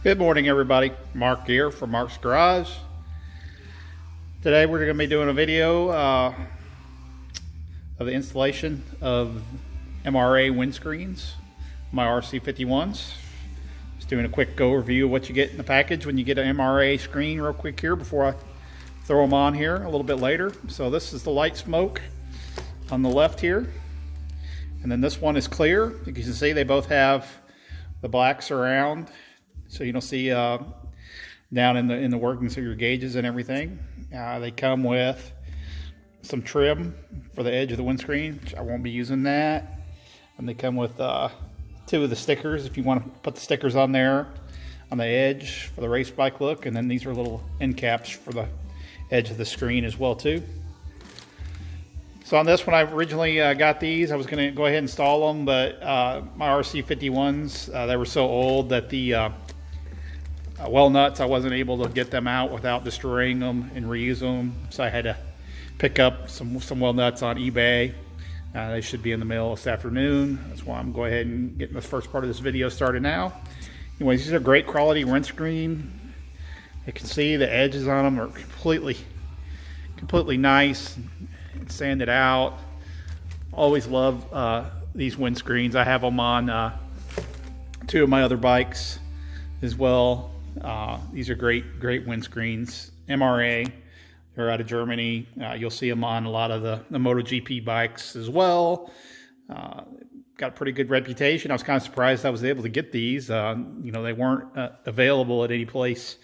Good morning, everybody. Mark here from Mark's Garage. Today we're going to be doing a video of the installation of MRA windscreens, my RC51's. Just doing a quick overview of what you get in the package when you get an MRA screen real quick here before I throw them on here a little bit later. So this is the light smoke on the left here. And then this one is clear. You can see they both have the black surround, so you don't see down in the workings of your gauges and everything. They come with some trim for the edge of the windscreen, which I won't be using that. And they come with two of the stickers if you want to put the stickers on there on the edge for the race bike look. And then these are little end caps for the edge of the screen as well too. So on this, when I originally got these, I was going to go ahead and install them, but my RC51's, they were so old that the well nuts, I wasn't able to get them out without destroying them and reuse them. So I had to pick up some well nuts on eBay. They should be in the mail this afternoon. That's why I'm going ahead and getting the first part of this video started now. Anyways, these are great quality windscreen. You can see the edges on them are completely nice. Sanded out. Always love these windscreens. I have them on two of my other bikes as well. These are great windscreens. MRA, they're out of Germany. You'll see them on a lot of the MotoGP bikes as well. Got a pretty good reputation. I was kind of surprised I was able to get these. You know, they weren't available at any place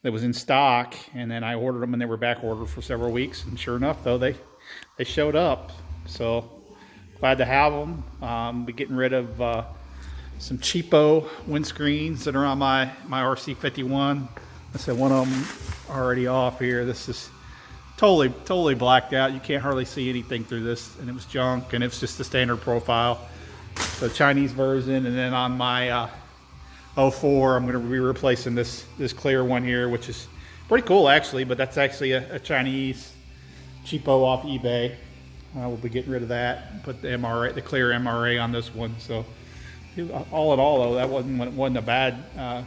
that was in stock, and then I ordered them and they were back ordered for several weeks, and sure enough though they showed up. So glad to have them. Be getting rid of some cheapo windscreens that are on my RC51. I said one of them already off here. This is totally blacked out. You can't hardly see anything through this, and it was junk, and it's just the standard profile. So Chinese version. And then on my 04, I'm going to be replacing this clear one here, which is pretty cool actually, but that's actually a Chinese cheapo off eBay. We'll be getting rid of that. Put the MRA, the clear MRA on this one. So all in all, though, that wasn't a bad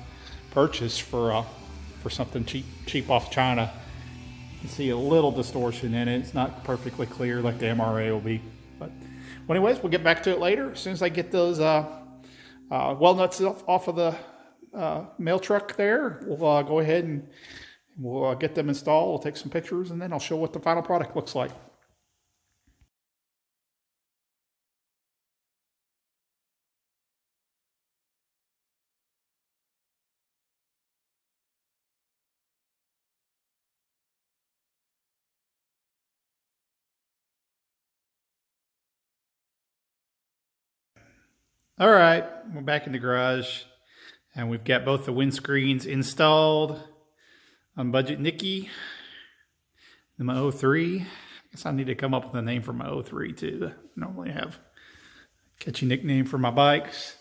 purchase for something cheap off China. You can see a little distortion in it. It's not perfectly clear like the MRA will be. But anyways, we'll get back to it later. As soon as I get those well nuts off of the mail truck there, we'll go ahead and we'll get them installed. We'll take some pictures, and then I'll show what the final product looks like. All right, we're back in the garage, and we've got both the windscreens installed on Budget Nicky and my 03. I guess I need to come up with a name for my 03 too. I normally have a catchy nickname for my bikes.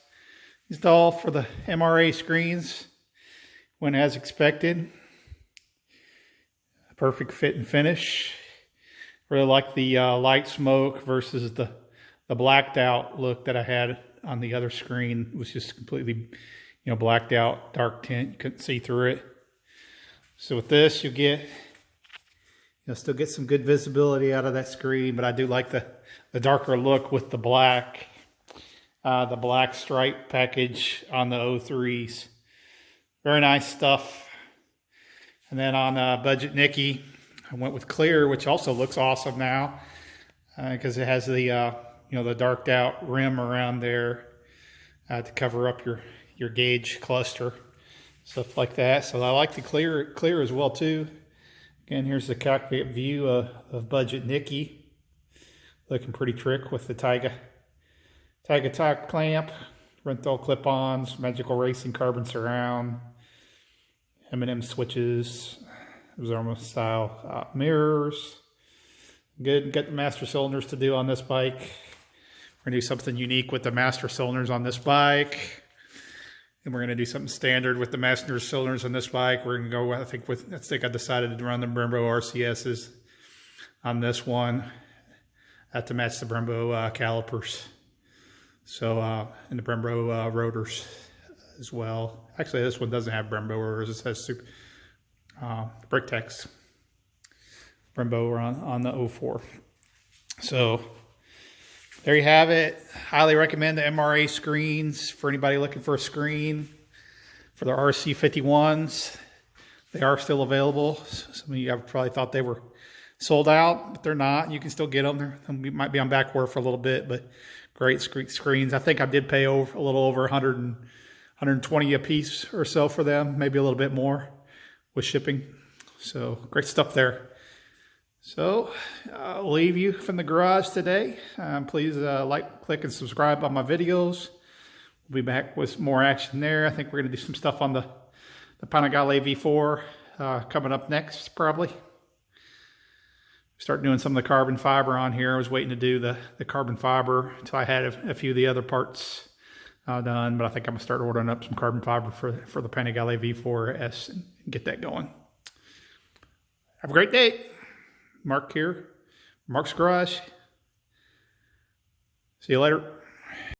Installed for the MRA screens. Went as expected. Perfect fit and finish. Really like the light smoke versus the blacked out look that I had on the other screen. It was just completely, blacked out, dark tint. You couldn't see through it. So with this, you'll still get some good visibility out of that screen, but I do like the darker look with the black stripe package on the 03s. Very nice stuff. And then on Budget Nicky, I went with clear, which also looks awesome now because it has the the darked out rim around there to cover up your gauge cluster, stuff like that. So I like the clear as well too. Again, here's the cockpit view of Budget Nicky. Looking pretty trick with the Taiga top clamp, Renthal clip-ons, Magical Racing carbon surround, M&M switches, Zorma style mirrors. Good. Got the master cylinders to do on this bike. We're going to do something unique with the master cylinders on this bike. And we're going to do something standard with the master cylinders on this bike. We're going to go, I think I decided to run the Brembo RCS's on this one to match the Brembo calipers. So, and the Brembo rotors as well. Actually, this one doesn't have Brembo rotors. It has Bricktech's Brembo on the 04. So there you have it. Highly recommend the MRA screens for anybody looking for a screen for the RC51's. They are still available. Some of you have probably thought they were sold out, but they're not. You can still get them. They might be on back order for a little bit, but great screens. I think I did pay a little over 120 a piece or so for them, maybe a little bit more with shipping. So great stuff there. So I'll leave you from the garage today. Please like, click, and subscribe on my videos. We'll be back with more action there. I think we're going to do some stuff on the Panigale V4 coming up next, probably. Start doing some of the carbon fiber on here. I was waiting to do the carbon fiber until I had a few of the other parts done, but I think I'm going to start ordering up some carbon fiber for the Panigale V4S and get that going. Have a great day. Mark here, Mark's Garage. See you later.